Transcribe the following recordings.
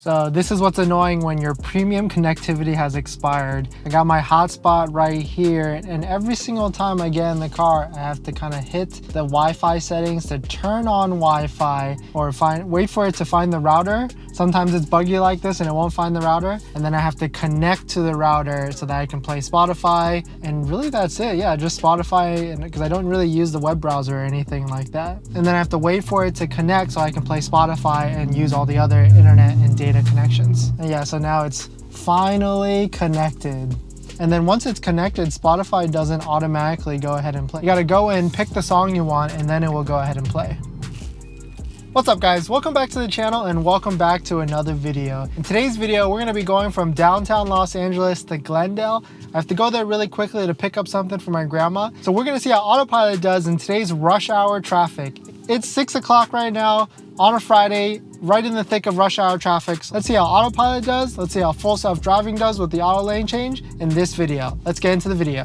So this is what's annoying when your premium connectivity has expired. I got my hotspot right here, and every single time I get in the car, I have to kind of hit the Wi-Fi settings to turn on Wi-Fi or wait for it to find the router. Sometimes it's buggy like this and it won't find the router. And then I have to connect to the router so that I can play Spotify. And really that's it. Yeah, just Spotify, because I don't really use the web browser or anything like that. And then I have to wait for it to connect so I can play Spotify and use all the other internet and data connections. And yeah, so now it's finally connected. And then once it's connected, Spotify doesn't automatically go ahead and play. You gotta go in, pick the song you want, and then it will go ahead and play. What's up guys, welcome back to the channel and welcome back to another video. In today's video, we're gonna be going from downtown Los Angeles to Glendale. I have to go there really quickly to pick up something for my grandma. So we're gonna see how autopilot does in today's rush hour traffic. It's 6 o'clock right now on a Friday, right in the thick of rush hour traffic. So let's see how autopilot does. Let's see how full self-driving does with the auto lane change in this video. Let's get into the video.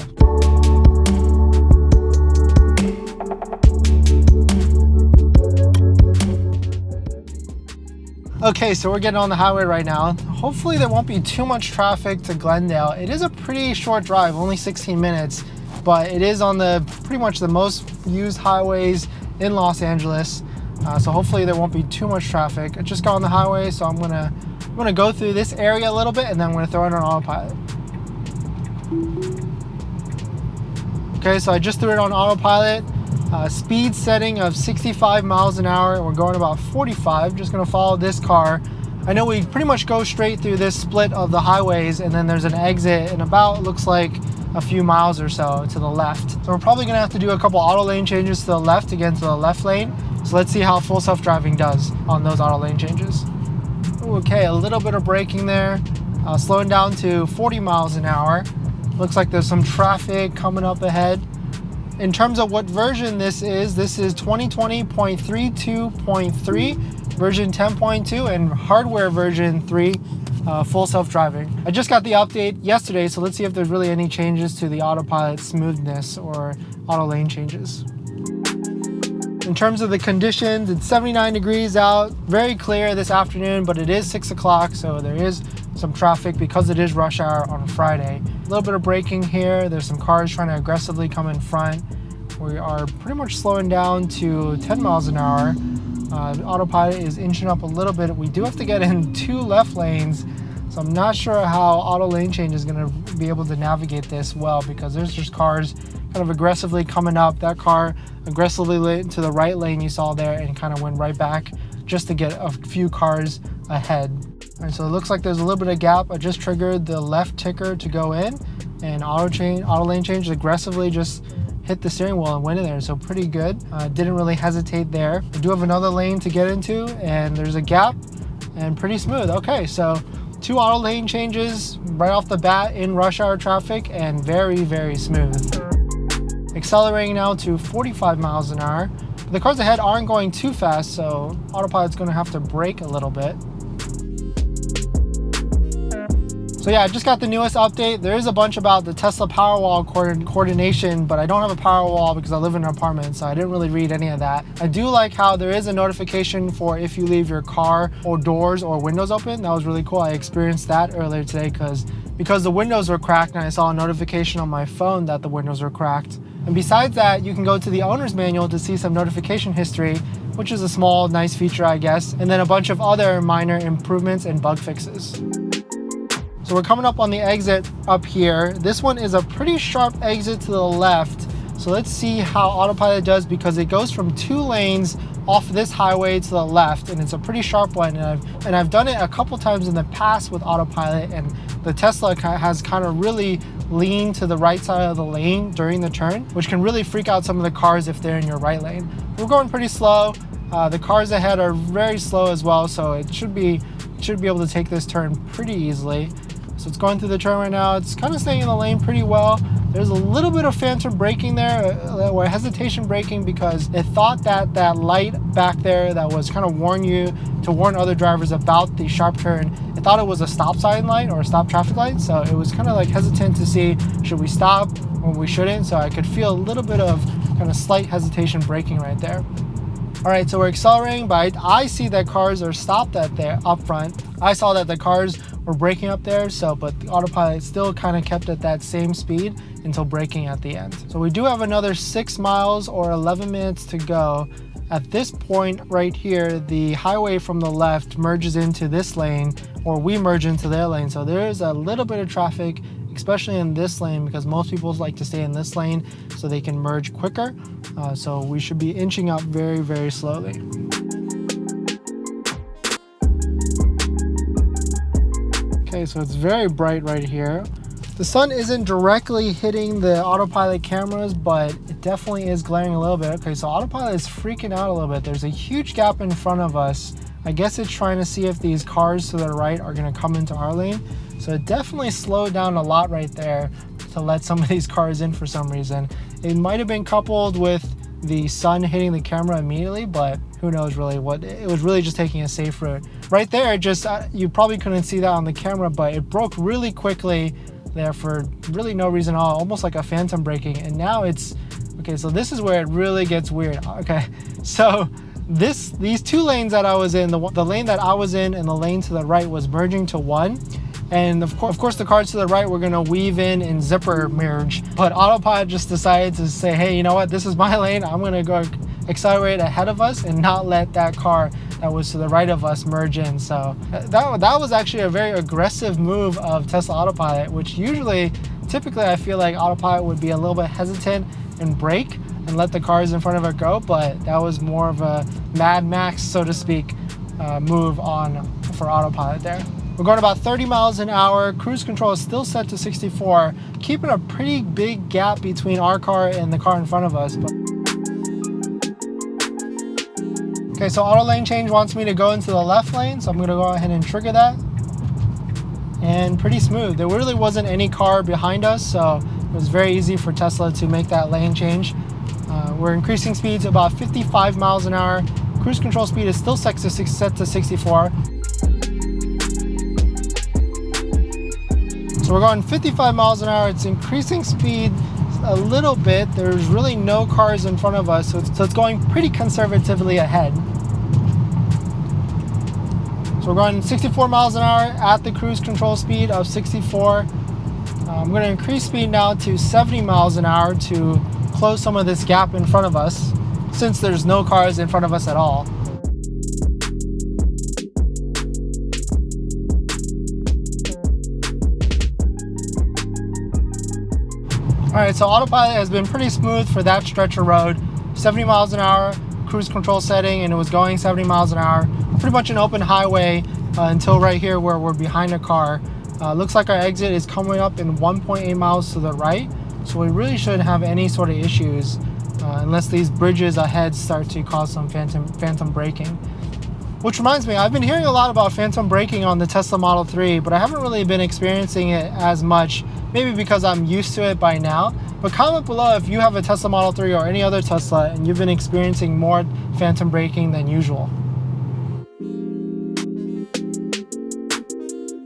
Okay, so we're getting on the highway right now. Hopefully there won't be too much traffic to Glendale. It is a pretty short drive, only 16 minutes, but it is on the pretty much the most used highways in Los Angeles. So hopefully there won't be too much traffic. I just got on the highway, so I'm gonna go through this area a little bit and then I'm gonna throw it on autopilot. Okay, so I just threw it on autopilot. Speed setting of 65 miles an hour, and we're going about 45. Just gonna follow this car. I know we pretty much go straight through this split of the highways, and then there's an exit and about looks like a few miles or so to the left. So we're probably gonna have to do a couple auto lane changes to the left to get into the left lane. So let's see how full self-driving does on those auto lane changes. Okay, a little bit of braking there. Slowing down to 40 miles an hour. Looks like there's some traffic coming up ahead. In terms of what version this is 2020.32.3, version 10.2, and hardware version 3, full self-driving. I just got the update yesterday, so let's see if there's really any changes to the autopilot smoothness or auto lane changes. In terms of the conditions, it's 79 degrees out, very clear this afternoon, but it is 6 o'clock, so there is some traffic because it is rush hour on a Friday. A little bit of braking here. There's some cars trying to aggressively come in front. We are pretty much slowing down to 10 miles an hour. Autopilot is inching up a little bit. We do have to get in 2 left lanes, so I'm not sure how auto lane change is gonna be able to navigate this well, because there's just cars kind of aggressively coming up. That car aggressively went into the right lane you saw there and kind of went right back just to get a few cars ahead. All right, so it looks like there's a little bit of gap. I just triggered the left ticker to go in, and auto lane change aggressively just hit the steering wheel and went in there, so pretty good. Didn't really hesitate there. I do have another lane to get into, and there's a gap, and pretty smooth. Okay, so 2 auto lane changes right off the bat in rush hour traffic, and very, very smooth. Accelerating now to 45 miles an hour. The cars ahead aren't going too fast, so autopilot's gonna have to brake a little bit. So yeah, I just got the newest update. There is a bunch about the Tesla Powerwall coordination, but I don't have a Powerwall because I live in an apartment, so I didn't really read any of that. I do like how there is a notification for if you leave your car or doors or windows open. That was really cool. I experienced that earlier today because the windows were cracked, and I saw a notification on my phone that the windows were cracked. And besides that, you can go to the owner's manual to see some notification history, which is a small, nice feature, I guess, and then a bunch of other minor improvements and bug fixes. So we're coming up on the exit up here. This one is a pretty sharp exit to the left. So let's see how autopilot does, because it goes from 2 lanes off this highway to the left, and it's a pretty sharp one. And I've done it a couple times in the past with autopilot, and the Tesla has kind of really leaned to the right side of the lane during the turn, which can really freak out some of the cars if they're in your right lane. We're going pretty slow. The cars ahead are very slow as well, so it should be able to take this turn pretty easily. So it's going through the turn right now. It's kind of staying in the lane pretty well. There's a little bit of phantom braking there, or hesitation braking, because it thought that that light back there that was kind of warn other drivers about the sharp turn, it thought it was a stop sign light or a stop traffic light. So it was kind of like hesitant to see, should we stop or we shouldn't? So I could feel a little bit of kind of slight hesitation braking right there. All right, so we're accelerating, but I see that cars are stopped at there up front. I saw that the cars were braking up there, but the autopilot still kind of kept at that same speed until braking at the end. So we do have another 6 miles or 11 minutes to go. At this point right here, the highway from the left merges into this lane, or we merge into their lane. So there is a little bit of traffic, especially in this lane, because most people like to stay in this lane so they can merge quicker. So we should be inching up very, very slowly. Okay, so it's very bright right here. The sun isn't directly hitting the autopilot cameras, but it definitely is glaring a little bit. Okay, so autopilot is freaking out a little bit. There's a huge gap in front of us. I guess it's trying to see if these cars to the right are gonna come into our lane. So it definitely slowed down a lot right there to let some of these cars in for some reason. It might have been coupled with the sun hitting the camera immediately, but who knows really what, it was really just taking a safe route. Right there, just you probably couldn't see that on the camera, but it broke really quickly there for really no reason at all, almost like a phantom braking. And now it's, okay, so this is where it really gets weird. Okay, so these two lanes that I was in, the lane that I was in and the lane to the right was merging to one. And of course the cars to the right were gonna weave in zipper merge, but autopilot just decided to say, hey, you know what, this is my lane, I'm gonna go accelerate ahead of us and not let that car that was to the right of us merge in. So that was actually a very aggressive move of Tesla Autopilot, which typically I feel like Autopilot would be a little bit hesitant and brake and let the cars in front of it go, but that was more of a Mad Max, so to speak, move for Autopilot there. We're going about 30 miles an hour. Cruise control is still set to 64, keeping a pretty big gap between our car and the car in front of us. Okay, so auto lane change wants me to go into the left lane, so I'm gonna go ahead and trigger that. And pretty smooth. There really wasn't any car behind us, so it was very easy for Tesla to make that lane change. We're increasing speed to about 55 miles an hour. Cruise control speed is still set to 64. So we're going 55 miles an hour. It's increasing speed a little bit. There's really no cars in front of us, so it's going pretty conservatively ahead. So we're going 64 miles an hour at the cruise control speed of 64. I'm going to increase speed now to 70 miles an hour to close some of this gap in front of us, since there's no cars in front of us at all. All right, so autopilot has been pretty smooth for that stretch of road. 70 miles an hour, cruise control setting, and it was going 70 miles an hour. Pretty much an open highway until right here where we're behind a car. Looks like our exit is coming up in 1.8 miles to the right, so we really shouldn't have any sort of issues unless these bridges ahead start to cause some phantom braking. Which reminds me, I've been hearing a lot about phantom braking on the Tesla Model 3, but I haven't really been experiencing it as much, maybe because I'm used to it by now. But comment below if you have a Tesla Model 3 or any other Tesla and you've been experiencing more phantom braking than usual.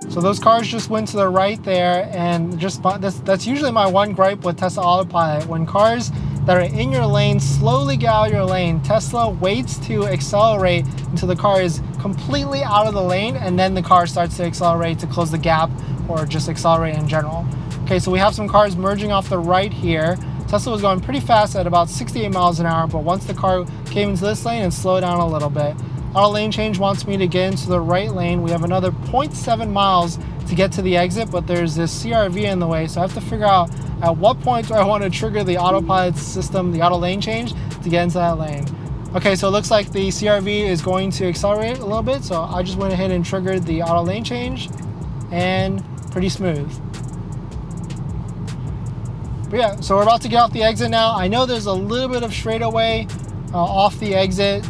So those cars just went to the right there, and that's usually my one gripe with Tesla Autopilot. When cars that are in your lane slowly get out of your lane, Tesla waits to accelerate until the car is completely out of the lane, and then the car starts to accelerate to close the gap or just accelerate in general. Okay, so we have some cars merging off the right here. Tesla was going pretty fast at about 68 miles an hour, but once the car came into this lane, it slowed down a little bit. Auto lane change wants me to get into the right lane. We have another 0.7 miles to get to the exit, but there's this CRV in the way, so I have to figure out at what point do I want to trigger the autopilot system, the auto lane change, to get into that lane. Okay, so it looks like the CRV is going to accelerate a little bit, so I just went ahead and triggered the auto lane change, and pretty smooth. But yeah, so we're about to get off the exit now. I know there's a little bit of straightaway off the exit,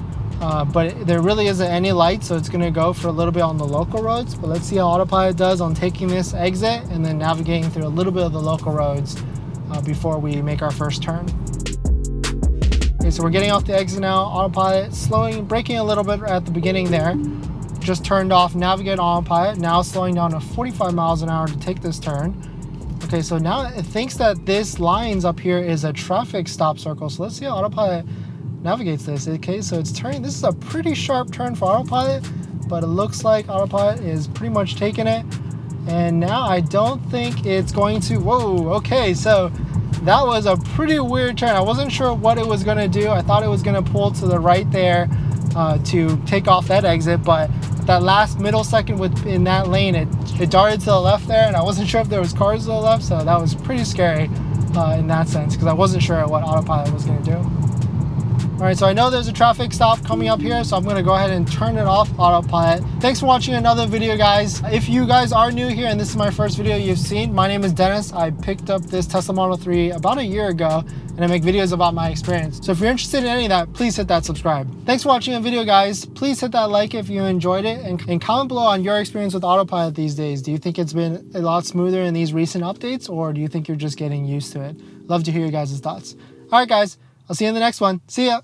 but there really isn't any light, so it's gonna go for a little bit on the local roads. But let's see how autopilot does on taking this exit and then navigating through a little bit of the local roads before we make our first turn. Okay, so we're getting off the exit now. Autopilot braking a little bit at the beginning there. Just turned off navigate autopilot, now slowing down to 45 miles an hour to take this turn. Okay, so now it thinks that this lines up here is a traffic stop circle. So let's see how autopilot navigates this. Okay, so it's turning. This is a pretty sharp turn for autopilot, but it looks like autopilot is pretty much taking it. And now I don't think it's going to, whoa, okay, so that was a pretty weird turn. I wasn't sure what it was gonna do. I thought it was gonna pull to the right there to take off that exit, but that last middle second in that lane, it darted to the left there, and I wasn't sure if there was cars to the left, so that was pretty scary in that sense, because I wasn't sure what autopilot was gonna do. All right, so I know there's a traffic stop coming up here, so I'm gonna go ahead and turn it off autopilot. Thanks for watching another video, guys. If you guys are new here and this is my first video you've seen, my name is Dennis. I picked up this Tesla Model 3 about a year ago, and I make videos about my experience. So if you're interested in any of that, please hit that subscribe. Thanks for watching the video, guys. Please hit that like if you enjoyed it, and comment below on your experience with autopilot these days. Do you think it's been a lot smoother in these recent updates, or do you think you're just getting used to it? Love to hear your guys' thoughts. All right, guys, I'll see you in the next one. See ya.